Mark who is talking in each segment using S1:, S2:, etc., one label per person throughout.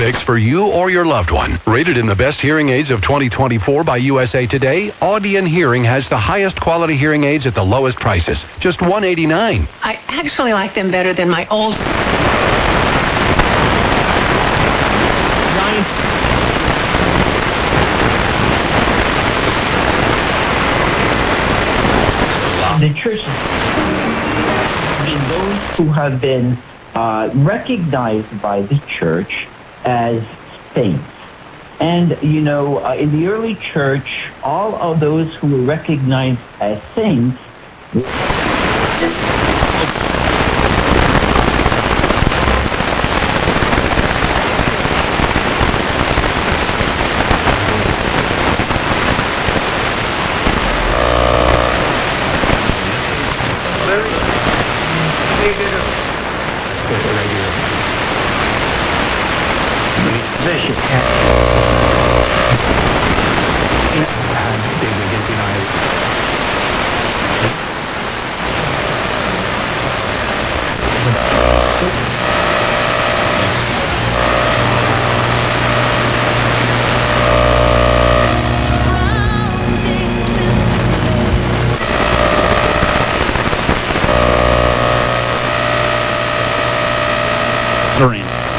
S1: fix for you or your loved one. Rated in the best hearing aids of 2024 by USA Today, Audion Hearing has the highest quality hearing aids at the lowest prices. Just $189.
S2: I actually like them better than my old...
S3: The church, those who have been recognized by the church as saints. And, you know, in the early church, all of those who were recognized as saints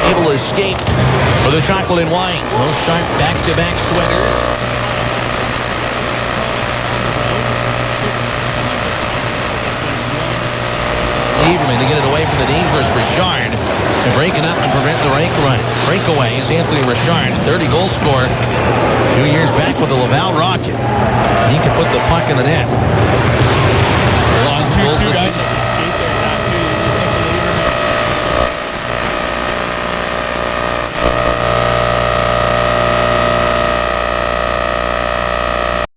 S4: able to escape for the chocolate and wine. Those sharp back-to-back swingers. Lieberman to get it away from the dangerous Richard to break it up and prevent the rake run. Breakaway is Anthony Richard, 30-goal scorer 2 years back with the Laval Rocket. He can put the puck in the net.
S5: Lost 2-2.